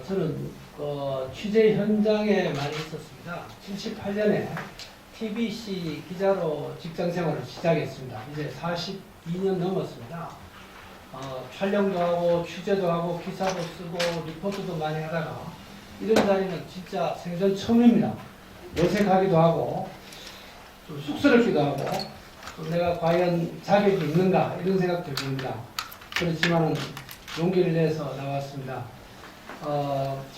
저는 취재 현장에 많이 있었습니다. 78년에 TBC 기자로 직장 생활을 시작했습니다. 이제 42년 넘었습니다. 촬영도 하고 취재도 하고 기사도 쓰고 리포트도 많이 하다가 이런 자리는 진짜 생전 처음입니다. 어색하기도 하고 좀 쑥스럽기도 하고 또 내가 과연 자격이 있는가 이런 생각도 듭니다. 그렇지만 용기를 내서 나왔습니다.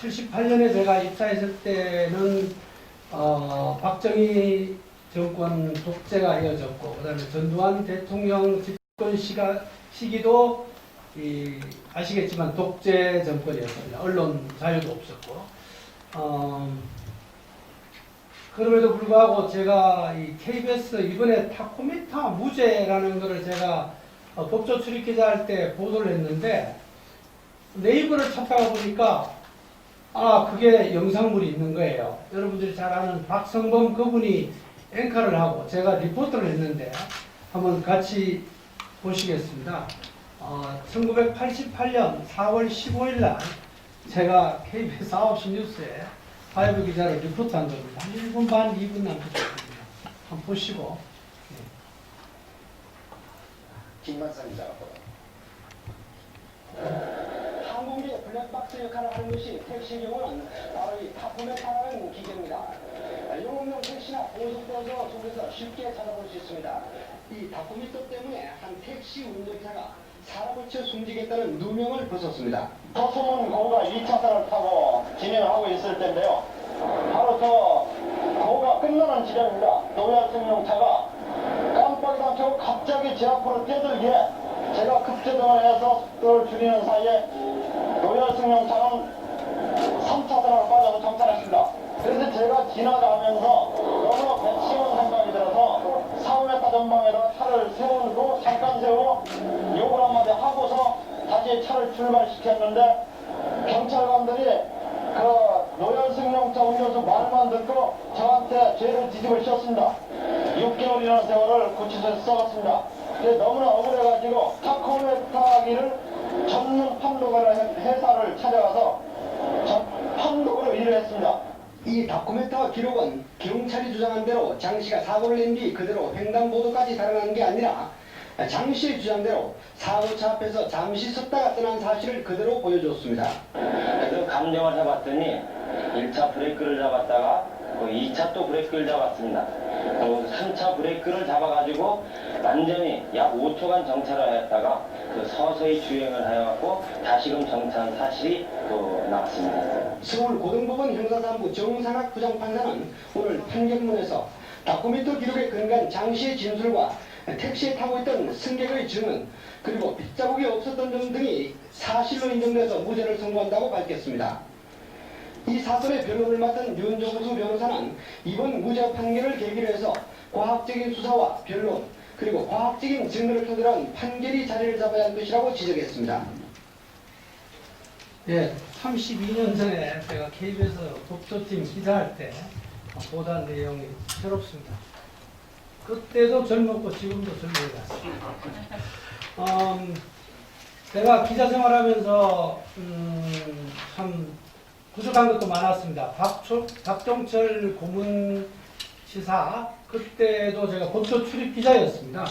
78년에 제가 입사했을 때는 박정희 정권 독재가 이어졌고 그 다음에 전두환 대통령 집권 시기도 아시겠지만 독재 정권이었습니다. 언론 자유도 없었고 그럼에도 불구하고 제가 이 KBS 이번에 타코미타 무죄라는 것을 제가 법조 출입 기자할 때 보도를 했는데 네이버를 찾다가 보니까 그게 영상물이 있는 거예요. 여러분들이 잘 아는 박성범 그분이 앵커를 하고 제가 리포트를 했는데 한번 같이 보시겠습니다. 1988년 4월 15일 날 제가 KBS 9시 뉴스에 파이브 기자를 리포트한 겁니다. 한 1분 반, 2분 남짓입니다. 한번 보시고. 김만상 기자가 항공기 블랙박스 역할을 하는 것이 택시의 경우는 바로 이 타코메타라는 기계입니다. 용업용 택시나 고속버스 속에서 쉽게 찾아볼 수 있습니다. 이 타코미터 때문에 한 택시 운전사가 사람을 쳐 숨지겠다는 누명을 벗었습니다. 서소문 고가 2차선을 타고 진행을 하고 있을 때인데요. 바로 저 고가 끝나는 지점입니다. 노열승용차가 깜빡이도 안 켜고 갑자기 제 앞으로 뛰어들기에 제가 급제동을 해서 속도를 줄이는 사이에 노열승용차는 3차선으로 빠져서 정차했습니다. 그래서 제가 지나가면서 너무나 배치운 생각이 들어서 4m 전방에다가 차를 세우고 잠깐 세우고 욕을 한마디 하고서 다시 차를 출발시켰는데 경찰관들이 그 노열승용차 운전수 말만 듣고 저한테 죄를 뒤집어 씌웠습니다. 6개월이라는 세월을 구치소에서 썩었습니다. 너무나 억울해가지고 타코메타기를 전문 판독을 회사를 찾아가서 판독으로 일을 했습니다. 이 다큐멘터 기록은 경찰이 주장한 대로 장 씨가 사고를 낸 뒤 그대로 횡단보도까지 달아난 게 아니라 장 씨의 주장대로 사고차 앞에서 잠시 섰다가 떠난 사실을 그대로 보여줬습니다. 그래서 감정을 해봤더니 1차 브레이크를 잡았다가 2차 또 브레이크를 잡았습니다. 또 3차 브레이크를 잡아가지고 완전히 약 5초간 정차를 했다가 서서히 주행을 하여갖고 다시금 정차한 사실이 또 나왔습니다. 서울고등법원 형사사무부 정상학 부장판사는 오늘 판결문에서 다큐멘터 기록에 근거한 장 씨의 진술과 택시에 타고 있던 승객의 증언 그리고 빗자국이 없었던 점 등이 사실로 인정돼서 무죄를 선고한다고 밝혔습니다. 이 사건의 변론을 맡은 윤정수 변호사는 이번 무죄 판결을 계기로 해서 과학적인 수사와 변론 그리고 과학적인 증거를 토대로 한 판결이 자리를 잡아야 할 것이라고 지적했습니다. 예, 32년 전에 제가 KBS 법조팀 기자할 때 보도한 내용이 새롭습니다. 그때도 젊었고 지금도 젊은 것 같습니다. 제가 기자 생활하면서 참 부족한 것도 많았습니다. 박종철 고문치사 그때도 제가 법조 출입 기자였습니다.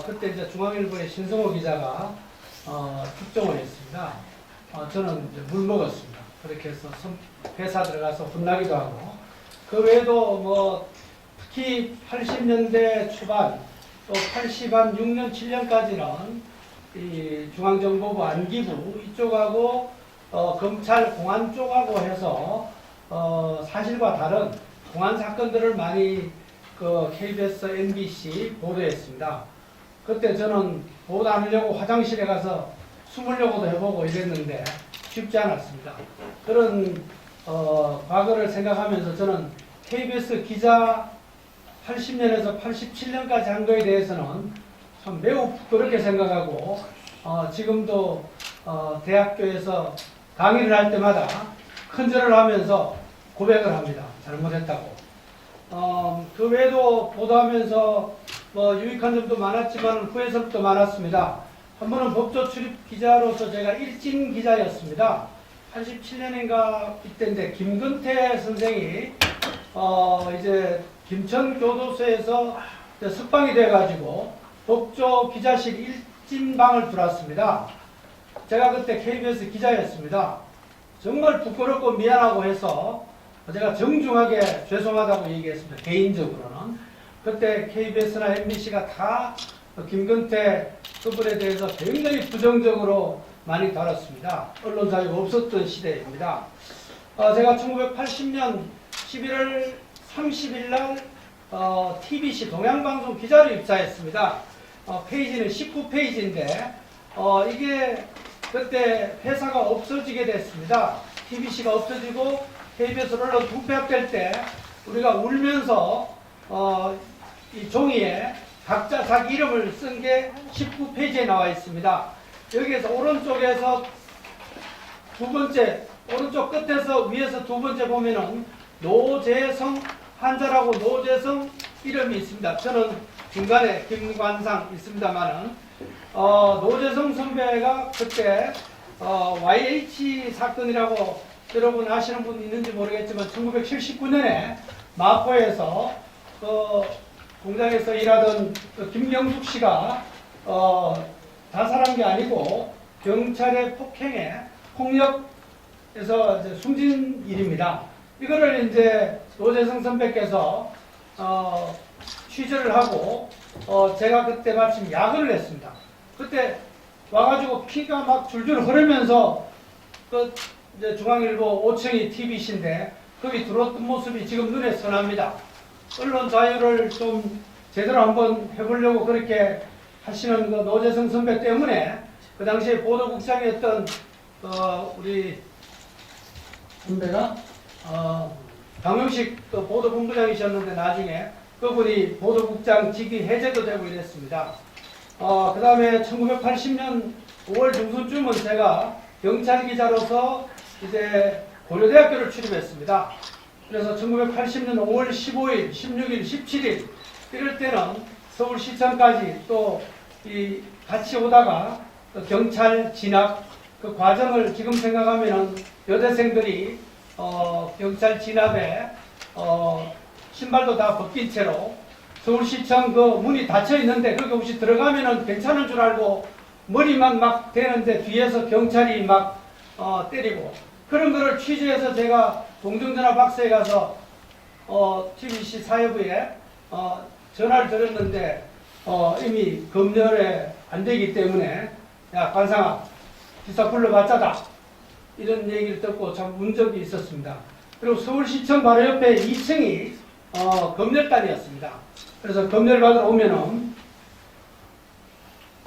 그때 이제 중앙일보의 신성호 기자가 특종을 했습니다. 저는 이제 물 먹었습니다. 그렇게 해서 회사 들어가서 혼나기도 하고 그 외에도 뭐 특히 80년대 초반 또 86년 7년까지는 이 중앙정보부 안기부 이쪽하고 검찰 공안 쪽하고 해서 사실과 다른 공안 사건들을 많이 KBS, MBC 보도했습니다. 그때 저는 보도 안 하려고 화장실에 가서 숨으려고도 해보고 이랬는데 쉽지 않았습니다. 그런 과거를 생각하면서 저는 KBS 기자 80년에서 87년까지 한 거에 대해서는 참 매우 부끄럽게 생각하고 지금도 대학교에서 강의를 할 때마다 큰절을 하면서 고백을 합니다. 잘못했다고. 그 외에도 보도하면서 유익한 점도 많았지만 후회스럽도 많았습니다. 한 번은 법조 출입 기자로서 제가 일진 기자였습니다. 87년인가 이때인데 김근태 선생이 이제 김천교도소에서 석방이 돼가지고 독조 기자실 일진방을 들어왔습니다. 제가 그때 KBS 기자였습니다. 정말 부끄럽고 미안하고 해서 제가 정중하게 죄송하다고 얘기했습니다. 개인적으로는. 그때 KBS나 MBC가 다 김근태 그분에 대해서 굉장히 부정적으로 많이 다뤘습니다. 언론 자유가 없었던 시대입니다. 제가 1980년 11월 30일 날 TBC 동양방송 기자로 입사했습니다. 페이지는 19페이지인데 이게 그때 회사가 없어지게 됐습니다. TBC가 없어지고 KBS 언론 부패합될 때 우리가 울면서 이 종이에 각자 자기 이름을 쓴 게 19페이지에 나와 있습니다. 여기에서 오른쪽에서 두 번째, 오른쪽 끝에서 위에서 두 번째 보면은 노재성 한자라고 노재성 이름이 있습니다. 저는 중간에 김관상 있습니다만은 노재성 선배가 그때 YH 사건이라고 여러분 아시는 분 있는지 모르겠지만 1979년에 마포에서 공장에서 일하던 김경숙 씨가 자살한 게 아니고 경찰의 폭력에서 이제 숨진 일입니다. 이거를 이제 노재성 선배께서 취재를 하고 제가 그때 마침 야근을 했습니다. 그때 와가지고 피가 막 줄줄 흐르면서 이제 중앙일보 5층이 TBC인데 거기 들어왔던 모습이 지금 눈에 선합니다. 언론 자유를 좀 제대로 한번 해보려고 그렇게 하시는 그 노재성 선배 때문에 그 당시에 보도국장이었던 우리 선배가 강용식 보도본부장이셨는데 나중에 그분이 보도국장 직위 해제도 되고 이랬습니다. 그 다음에 1980년 5월 중순쯤은 제가 경찰 기자로서 이제 고려대학교를 출입했습니다. 그래서 1980년 5월 15일, 16일, 17일 이럴 때는 서울시청까지 또 같이 오다가 경찰 진압 그 과정을 지금 생각하면은 여대생들이 경찰 진압에 신발도 다 벗긴 채로 서울시청 그 문이 닫혀 있는데 거기 혹시 들어가면은 괜찮은 줄 알고 머리만 막 대는데 뒤에서 경찰이 막 때리고 그런 거를 취재해서 제가 동정전화 박스에 가서 TBC 사회부에 전화를 드렸는데 이미 검열에 안 되기 때문에 야 관상아 기사 불러봤자다 이런 얘기를 듣고 참 운 적이 있었습니다. 그리고 서울시청 바로 옆에 2층이 검열단이었습니다. 그래서 검열 받으러 오면은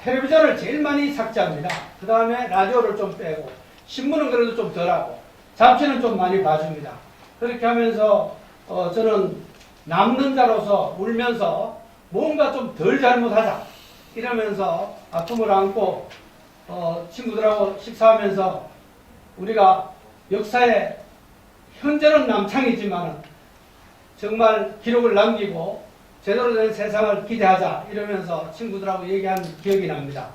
텔레비전을 제일 많이 삭제합니다. 그 다음에 라디오를 좀 빼고 신문은 그래도 좀 덜하고 잡지는 좀 많이 봐줍니다. 그렇게 하면서 저는 남는 자로서 울면서 뭔가 좀 덜 잘못하자 이러면서 아픔을 안고 친구들하고 식사하면서 우리가 역사에 현재는 남창이지만 정말 기록을 남기고 제대로 된 세상을 기대하자 이러면서 친구들하고 얘기한 기억이 납니다.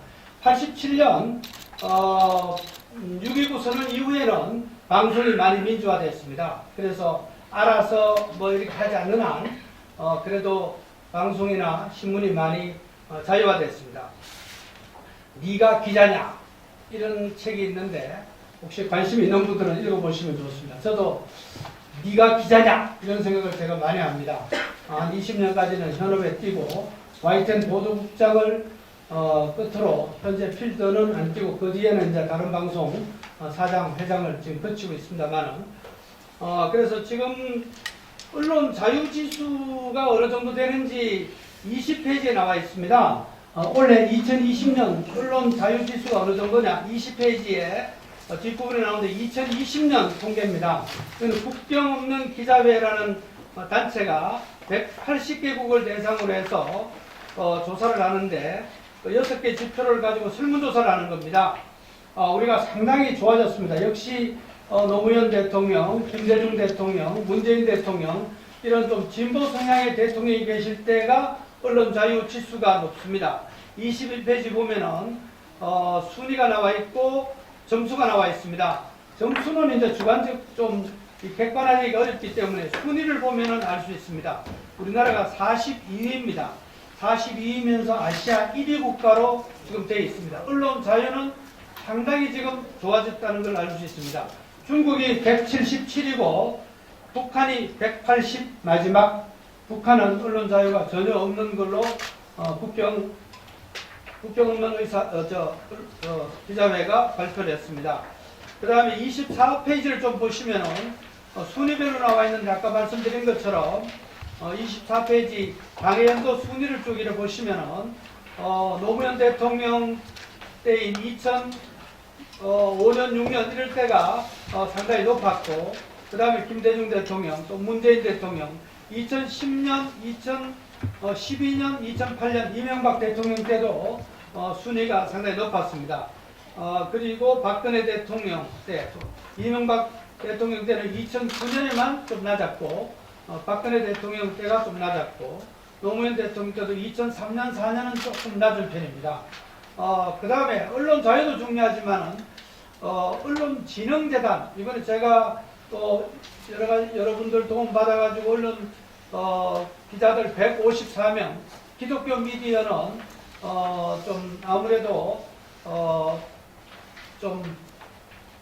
87년 6.29 선언 이후에는 방송이 많이 민주화됐습니다. 그래서 알아서 뭐 이렇게 하지 않는 한 그래도 방송이나 신문이 많이 자유화됐습니다. 네가 기자냐 이런 책이 있는데 혹시 관심 있는 분들은 읽어보시면 좋습니다. 저도 네가 기자냐 이런 생각을 제가 많이 합니다. 한 20년까지는 현업에 뛰고 YTN 보도국장을 끝으로 현재 필드는 안 뛰고 그 뒤에는 이제 다른 방송 사장, 회장을 지금 거치고 있습니다만은 그래서 지금 언론 자유지수가 어느 정도 되는지 20페이지에 나와 있습니다. 올해 2020년 언론 자유지수가 어느 정도냐 20페이지에 뒷부분에 나오는데 2020년 통계입니다. 국경 없는 기자회라는 단체가 180개국을 대상으로 해서 조사를 하는데 6개 지표를 가지고 설문조사를 하는 겁니다. 우리가 상당히 좋아졌습니다. 역시 노무현 대통령, 김대중 대통령, 문재인 대통령 이런 좀 진보 성향의 대통령이 계실 때가 언론 자유 지수가 높습니다. 21페이지 보면은 순위가 나와 있고 점수가 나와 있습니다. 점수는 이제 주관적 이 객관화하기가 어렵기 때문에 순위를 보면은 알 수 있습니다. 우리나라가 42위입니다. 42위면서 아시아 1위 국가로 지금 되어 있습니다. 언론 자유는 상당히 지금 좋아졌다는 걸 알 수 있습니다. 중국이 177이고 북한이 180 마지막. 북한은 언론 자유가 전혀 없는 걸로 국경 없는 기자회가 발표를 했습니다. 그 다음에 24페이지를 좀 보시면은 순위별로 나와 있는데 아까 말씀드린 것처럼 24페이지 방해연도 순위를 쭉 이렇게 보시면은 노무현 대통령 때인 2005년, 6년 이럴 때가 상당히 높았고 그 다음에 김대중 대통령 또 문재인 대통령 2010년, 2012년, 2008년 이명박 대통령 때도 순위가 상당히 높았습니다. 그리고 박근혜 대통령 때, 이명박 대통령 때는 2009년에만 좀 낮았고, 박근혜 대통령 때가 좀 낮았고, 노무현 대통령 때도 2003년, 4년은 조금 낮은 편입니다. 그 다음에 언론 자유도 중요하지만은, 언론진흥재단, 이번에 제가 또 여러분들 도움 받아가지고 언론, 기자들 154명, 기독교 미디어는, 좀 아무래도, 좀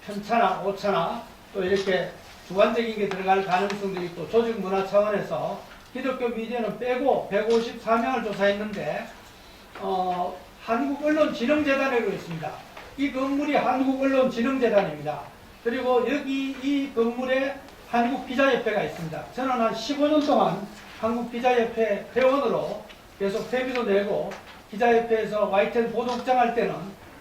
편차나 오차나 또 이렇게 주관적인 게 들어갈 가능성도 있고 조직 문화 차원에서 기독교 미디어는 빼고 154명을 조사했는데 한국언론진흥재단이라고 있습니다. 이 건물이 한국언론진흥재단입니다. 그리고 여기 이 건물에 한국기자협회가 있습니다. 저는 한 15년 동안 한국기자협회 회원으로 계속 회비도 내고 기자협회에서 YTN 보도국장 할 때는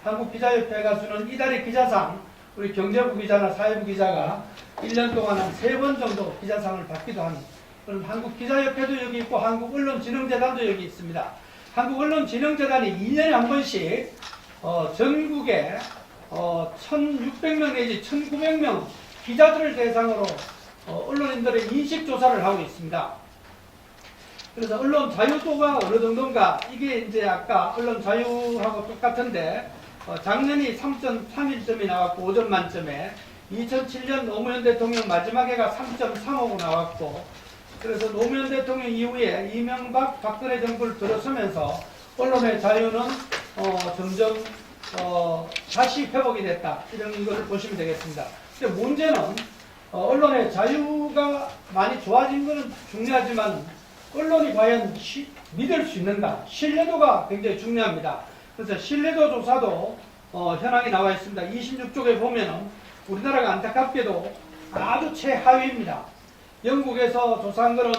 한국기자협회가 주는 이달의 기자상, 우리 경제부 기자나 사회부 기자가 1년 동안 한 3번 정도 기자상을 받기도 하는 그런 한국기자협회도 여기 있고 한국언론진흥재단도 여기 있습니다. 한국언론진흥재단이 2년에 한 번씩 전국에 1,600명 내지 1,900명 기자들을 대상으로 언론인들의 인식조사를 하고 있습니다. 그래서 언론 자유도가 어느 정도인가, 이게 이제 아까 언론 자유하고 똑같은데 작년이 3.31점이 나왔고 5점 만점에 2007년 노무현 대통령 마지막 해가 3.35 나왔고 그래서 노무현 대통령 이후에 이명박 박근혜 정부를 들어서면서 언론의 자유는 점점 다시 회복이 됐다, 이런 것을 보시면 되겠습니다. 근데 문제는 언론의 자유가 많이 좋아진 것은 중요하지만 언론이 과연 믿을 수 있는가, 신뢰도가 굉장히 중요합니다. 그래서 신뢰도 조사도 현황이 나와 있습니다. 26쪽에 보면은 우리나라가 안타깝게도 아주 최하위입니다. 영국에서 조사한 거는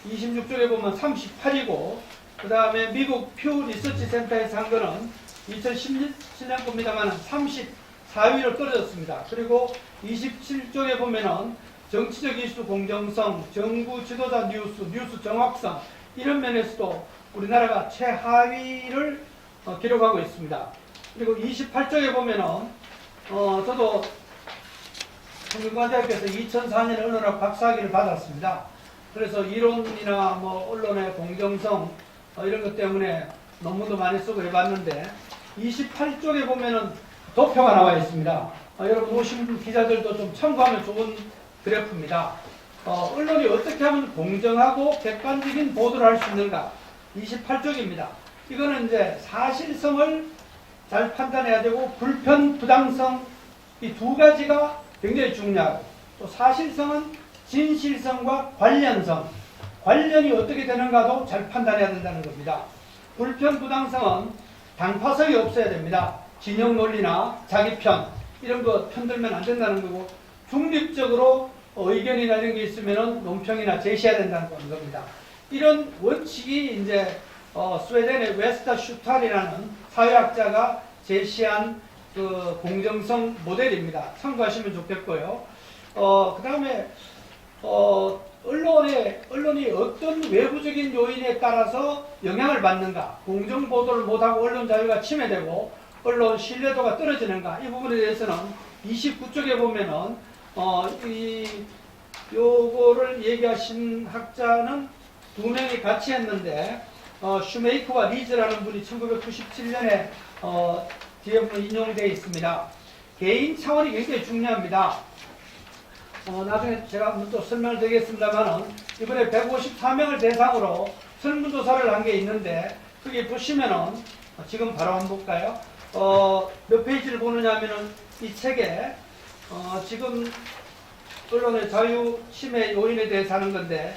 26쪽에 보면 38이고 그 다음에 미국 퓨 리서치 센터에서 한 거는 2017년 겁니다만 34위로 떨어졌습니다. 그리고 27쪽에 보면은 정치적 이슈 공정성, 정부 지도자 뉴스 정확성 이런 면에서도 우리나라가 최하위를 기록하고 있습니다. 그리고 28쪽에 보면은 저도 성균관대학교에서 2004년에 언론학 박사학위를 받았습니다. 그래서 이론이나 뭐 언론의 공정성 이런 것 때문에 논문도 많이 쓰고 해봤는데 28쪽에 보면은 도표가 나와 있습니다. 여러분 오신 기자들도 좀 참고하면 좋은 그래프입니다. 언론이 어떻게 하면 공정하고 객관적인 보도를 할 수 있는가? 28쪽입니다. 이거는 이제 사실성을 잘 판단해야 되고 불편, 부당성 이 두 가지가 굉장히 중요하고 또 사실성은 진실성과 관련성, 관련이 어떻게 되는가도 잘 판단해야 된다는 겁니다. 불편, 부당성은 당파성이 없어야 됩니다. 진영 논리나 자기 편 이런 거 편들면 안 된다는 거고 중립적으로 의견이나 이런 게 있으면 논평이나 제시해야 된다는 겁니다. 이런 원칙이 이제 스웨덴의 웨스터 슈탈이라는 사회학자가 제시한 그 공정성 모델입니다. 참고하시면 좋겠고요. 그 다음에 언론이 어떤 외부적인 요인에 따라서 영향을 받는가, 공정 보도를 못하고 언론 자유가 침해되고 언론 신뢰도가 떨어지는가, 이 부분에 대해서는 29쪽에 보면은 요거를 얘기하신 학자는 두 명이 같이 했는데 슈메이커와 리즈라는 분이 1997년에 뒤에 보면 인용되어 있습니다. 개인 차원이 굉장히 중요합니다. 나중에 제가 한번 또 설명을 드리겠습니다만은 이번에 154명을 대상으로 설문조사를 한 게 있는데 거기 보시면은 지금 바로 한번 볼까요? 몇 페이지를 보느냐 하면은 이 책에 지금 언론의 자유 침해 요인에 대해서 하는 건데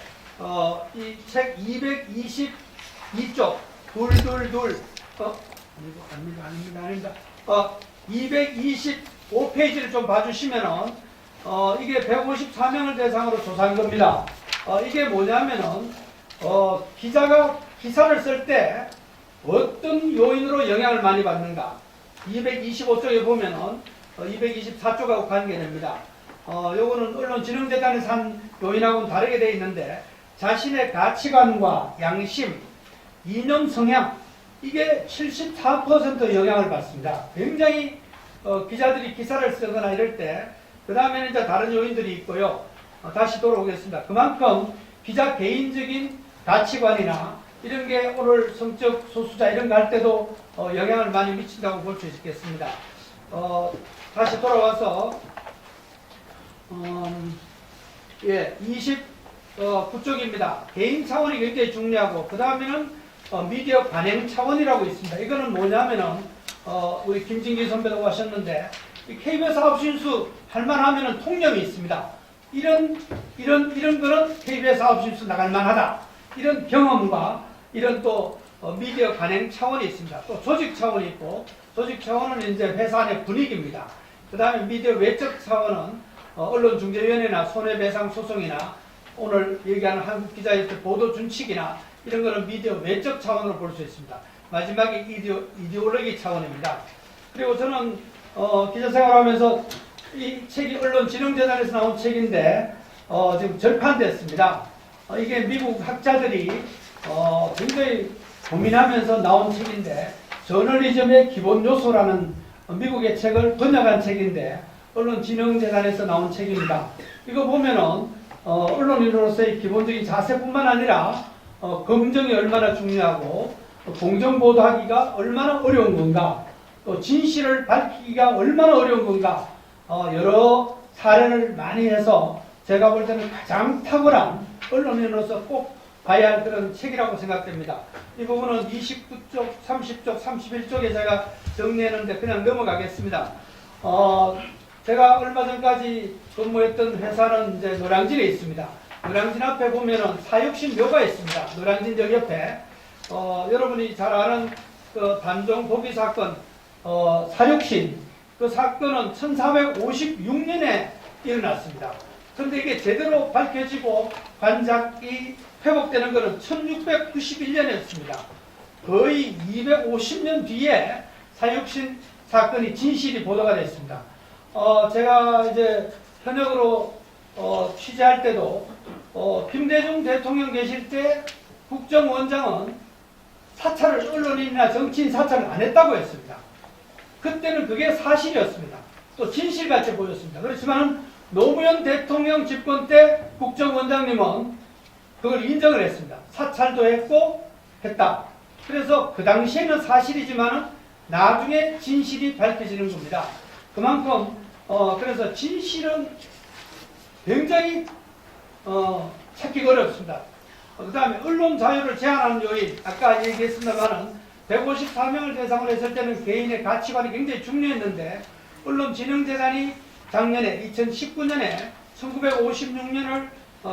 이 책 222쪽 둘둘둘 아닙니다. 225페이지를 좀 봐주시면은 이게 154명을 대상으로 조사한 겁니다. 이게 뭐냐면은 기자가 기사를 쓸 때 어떤 요인으로 영향을 많이 받는가. 225쪽에 보면은 224쪽하고 관계됩니다. 요거는 언론진흥재단에서 한 요인하고는 다르게 되어 있는데 자신의 가치관과 양심, 이념 성향 이게 74% 영향을 받습니다. 굉장히 기자들이 기사를 쓰거나 이럴 때 그 다음에는 이제 다른 요인들이 있고요. 다시 돌아오겠습니다. 그만큼 기자 개인적인 가치관이나 이런 게 오늘 성적 소수자 이런 거 할 때도 영향을 많이 미친다고 볼 수 있겠습니다. 다시 돌아와서 29쪽입니다. 개인 차원이 굉장히 중요하고 그 다음에는 미디어 관행 차원이라고 있습니다. 이거는 뭐냐면은 우리 김진기 선배도 하셨는데 이 KBS 9시 뉴스 할만하면은 통념이 있습니다. 이런 거는 KBS 9시 뉴스 나갈 만하다. 이런 경험과 이런 또 미디어 관행 차원이 있습니다. 또 조직 차원이 있고 조직 차원은 이제 회사 안의 분위기입니다. 그 다음에 미디어 외적 차원은 언론중재위원회나 손해배상 소송이나 오늘 얘기하는 한국기자협회 보도준칙이나 이런 거는 미디어 외적 차원으로 볼 수 있습니다. 마지막에 이데올로기 차원입니다. 그리고 저는 기자 생활하면서 이 책이 언론진흥재단에서 나온 책인데 지금 절판됐습니다. 이게 미국 학자들이 굉장히 고민하면서 나온 책인데 저널리즘의 기본 요소라는 미국의 책을 번역한 책인데 언론진흥재단에서 나온 책입니다. 이거 보면은 언론인으로서의 기본적인 자세뿐만 아니라 검증이 얼마나 중요하고 공정보도하기가 얼마나 어려운 건가 또 진실을 밝히기가 얼마나 어려운 건가 여러 사례를 많이 해서 제가 볼 때는 가장 탁월한 언론인으로서 꼭 봐야 할 그런 책이라고 생각됩니다. 이 부분은 29쪽, 30쪽, 31쪽에 제가 정리했는데 그냥 넘어가겠습니다. 제가 얼마 전까지 근무했던 회사는 이제 노량진에 있습니다. 노량진 앞에 보면은 사육신 묘가 있습니다. 노량진역 옆에 여러분이 잘 아는 그 단종 도비 사건 사육신 그 사건은 1456년에 일어났습니다. 그런데 이게 제대로 밝혀지고 관작이 회복되는 것은 1691년이었습니다. 거의 250년 뒤에 사육신 사건이 진실이 보도가 됐습니다. 제가 이제 현역으로 취재할 때도 김대중 대통령 계실 때 국정원장은 사찰을 언론인이나 정치인 사찰을 안 했다고 했습니다. 그때는 그게 사실이었습니다. 또 진실같이 보였습니다. 그렇지만 노무현 대통령 집권 때 국정원장님은 그걸 인정을 했습니다. 사찰도 했고 했다. 그래서 그 당시에는 사실이지만 나중에 진실이 밝혀지는 겁니다. 그만큼 그래서 진실은 굉장히 찾기가 어렵습니다. 그 다음에 언론 자유를 제한하는 요인 아까 얘기했습니다만은 154명을 대상으로 했을 때는 개인의 가치관이 굉장히 중요했는데 언론진흥재단이 작년에 2019년에 1956년을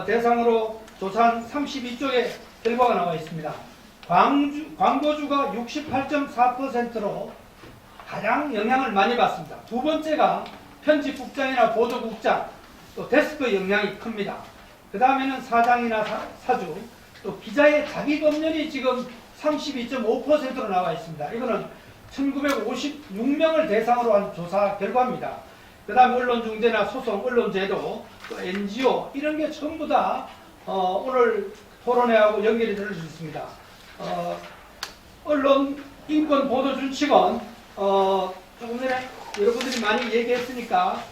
대상으로 조사한 32쪽의 결과가 나와 있습니다. 광고주가 68.4%로 가장 영향을 많이 받습니다. 두 번째가 편집국장이나 보도국장, 또 데스크 영향이 큽니다. 그 다음에는 사장이나 사주, 또 기자의 자기검열이 지금 32.5%로 나와 있습니다. 이거는 1956명을 대상으로 한 조사 결과입니다. 그 다음에 언론중재나 소송, 언론제도, 또 NGO 이런 게 전부 다 오늘 토론회하고 연결이 될 수 있습니다. 언론 인권 보도 준칙은 조금 전에 여러분들이 많이 얘기했으니까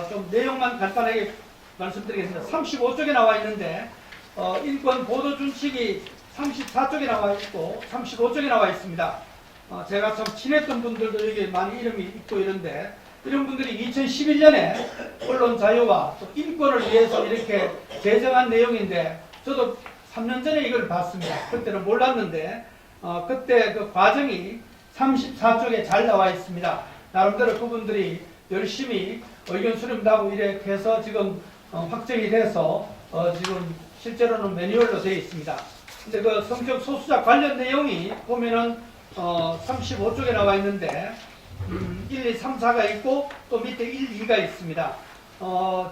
좀 내용만 간단하게 말씀드리겠습니다. 35쪽에 나와 있는데 인권 보도 준칙이 34쪽에 나와 있고 35쪽에 나와 있습니다. 제가 참 친했던 분들도 여기 많이 이름이 있고 이런데 이런 분들이 2011년에 언론 자유와 또 인권을 위해서 이렇게 제정한 내용인데 저도 3년 전에 이걸 봤습니다. 그때는 몰랐는데 그때 그 과정이 34쪽에 잘 나와 있습니다. 나름대로 그분들이 열심히 의견 수렴도 하고 이렇게 해서 지금 확정이 돼서 지금 실제로는 매뉴얼로 되어 있습니다. 근데 그 성적 소수자 관련 내용이 보면은 35쪽에 나와 있는데 1, 2, 3, 4가 있고 또 밑에 1, 2가 있습니다.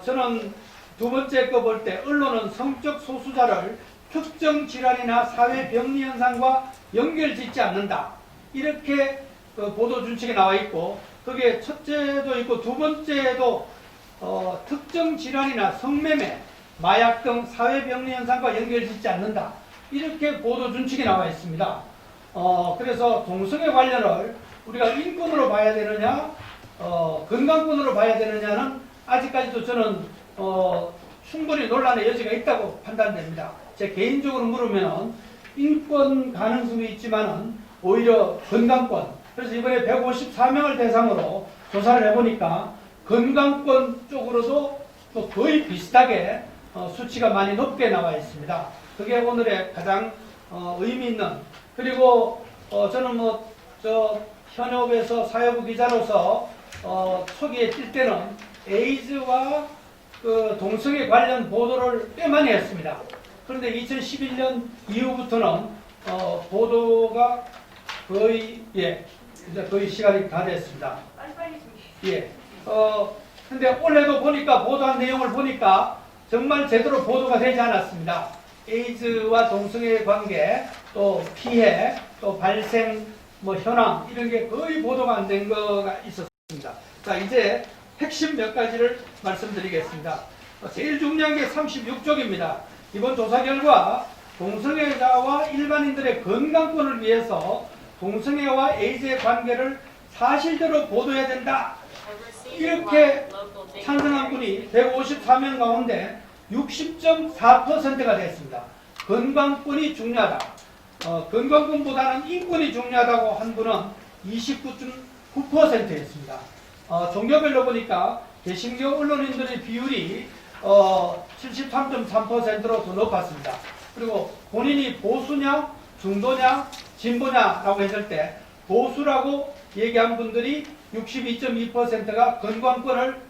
저는 두 번째 거 볼 때 언론은 성적 소수자를 특정 질환이나 사회 병리 현상과 연결짓지 않는다. 이렇게 보도 준칙에 나와 있고 그게 첫째도 있고 두 번째도 특정 질환이나 성매매, 마약 등 사회 병리 현상과 연결짓지 않는다. 이렇게 보도 준칙에 나와 있습니다. 그래서 동성애 관련을 우리가 인권으로 봐야 되느냐, 건강권으로 봐야 되느냐는 아직까지도 저는 충분히 논란의 여지가 있다고 판단됩니다. 제 개인적으로 물으면 인권 가능성이 있지만은 오히려 건강권. 그래서 이번에 154명을 대상으로 조사를 해보니까 건강권 쪽으로도 또 거의 비슷하게 수치가 많이 높게 나와 있습니다. 그게 오늘의 가장 의미 있는. 그리고 저는 현업에서 사회부 기자로서 초기에 뛸 때는 에이즈와 그 동성애 관련 보도를 꽤 많이 했습니다. 그런데 2011년 이후부터는 보도가 거의 이제 거의 시간이 다 됐습니다. 예. 근데 올해도 보니까 보도한 내용을 보니까 정말 제대로 보도가 되지 않았습니다. 에이즈와 동성애 관계, 또 피해, 또 발생, 현황 이런 게 거의 보도가 안 된 거가 있었습니다. 자, 이제 핵심 몇 가지를 말씀드리겠습니다. 제일 중요한 게 36쪽입니다. 이번 조사 결과 동성애자와 일반인들의 건강권을 위해서 동성애와 에이즈의 관계를 사실대로 보도해야 된다. 이렇게 찬성한 분이 154명 가운데 60.4%가 됐습니다. 건강권이 중요하다. 건강권보다는 인권이 중요하다고 한 분은 29.9%였습니다. 종교별로 보니까 개신교 언론인들의 비율이 73.3%로 더 높았습니다. 그리고 본인이 보수냐, 중도냐, 진보냐라고 했을 때 보수라고 얘기한 분들이 62.2%가 건강권을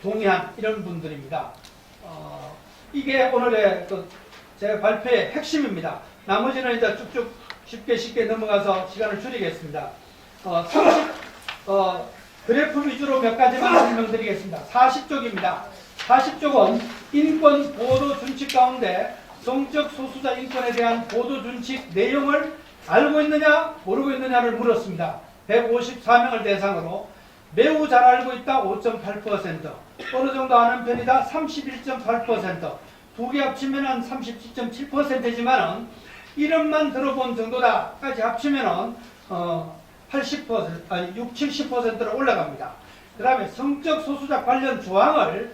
동의한 이런 분들입니다. 이게 오늘의 제 발표의 핵심입니다. 나머지는 이제 쭉쭉 쉽게 넘어가서 시간을 줄이겠습니다. 그래프 위주로 몇 가지만 설명드리겠습니다. 40쪽입니다. 40쪽은 인권 보도 준칙 가운데 성적 소수자 인권에 대한 보도 준칙 내용을 알고 있느냐 모르고 있느냐를 물었습니다. 154명을 대상으로 매우 잘 알고 있다 5.8%, 어느 정도 아는 편이다 31.8%, 두 개 합치면 한 37.7%지만은 이름만 들어본 정도다까지 합치면은 70%로 올라갑니다. 그 다음에 성적 소수자 관련 조항을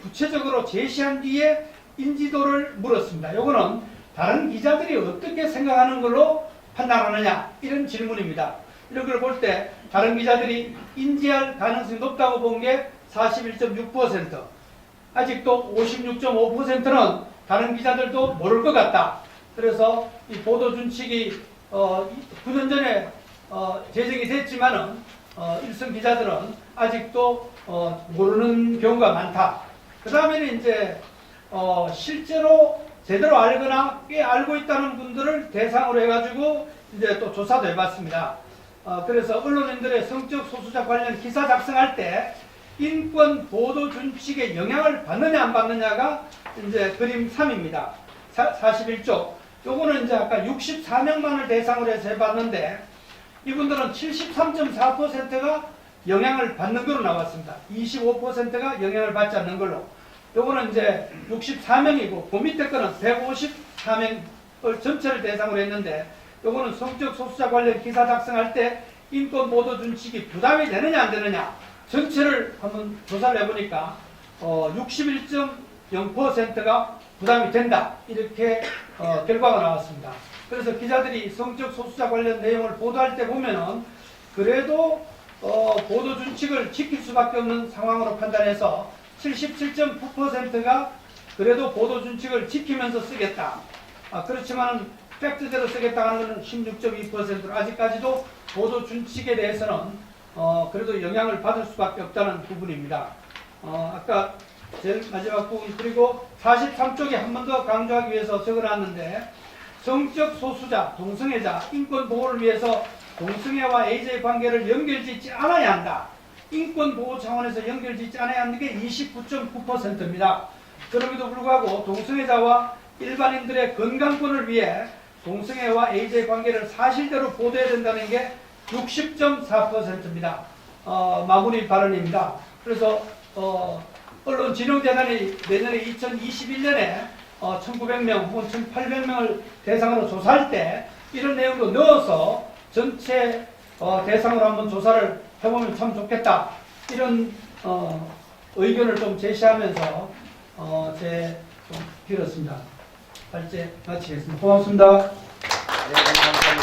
구체적으로 제시한 뒤에 인지도를 물었습니다. 요거는 다른 기자들이 어떻게 생각하는 걸로 판단하느냐 이런 질문입니다. 이런 걸 볼 때 다른 기자들이 인지할 가능성이 높다고 본 게 41.6%, 아직도 56.5%는 다른 기자들도 모를 것 같다. 그래서 이 보도 준칙이 9년 전에 제정이 됐지만은 일선 기자들은 아직도 모르는 경우가 많다. 그 다음에는 이제 실제로 제대로 알거나 꽤 알고 있다는 분들을 대상으로 해가지고 이제 또 조사도 해봤습니다. 그래서 언론인들의 성적 소수자 관련 기사 작성할 때 인권 보도 준칙에 영향을 받느냐 안 받느냐가 이제 그림 3입니다. 41쪽. 요거는 이제 아까 64명만을 대상으로 해서 해봤는데 이분들은 73.4%가 영향을 받는 걸로 나왔습니다. 25%가 영향을 받지 않는 걸로. 요거는 이제 64명이고 그 밑에 거는 154명을 전체를 대상으로 했는데 요거는 성적 소수자 관련 기사 작성할 때 인권 보도 준칙이 부담이 되느냐 안 되느냐 전체를 한번 조사를 해보니까 61.0%가 부담이 된다 이렇게 결과가 나왔습니다. 그래서 기자들이 성적 소수자 관련 내용을 보도할 때 보면은 그래도 보도 준칙을 지킬 수밖에 없는 상황으로 판단해서 77.9%가 그래도 보도 준칙을 지키면서 쓰겠다. 그렇지만 팩트대로 쓰겠다 하는 것은 16.2%로 아직까지도 보도 준칙에 대해서는 그래도 영향을 받을 수밖에 없다는 부분입니다. 아까 제일 마지막 부분 그리고 43쪽에 한 번 더 강조하기 위해서 적어놨는데 성적 소수자, 동성애자, 인권 보호를 위해서 동성애와 AJ 관계를 연결짓지 않아야 한다. 인권 보호 차원에서 연결짓지 않아야 하는 게 29.9%입니다. 그럼에도 불구하고 동성애자와 일반인들의 건강권을 위해 동성애와 AJ 관계를 사실대로 보도해야 된다는 게 60.4%입니다. 마무리 발언입니다. 그래서 언론진흥재단이 내년에 2021년에 1900명 혹은 1800명을 대상으로 조사할 때 이런 내용도 넣어서 전체 대상으로 한번 조사를 해보면 참 좋겠다. 이런 의견을 좀 제시하면서 좀 빌었습니다. 발제 마치겠습니다. 고맙습니다. 네, 감사합니다.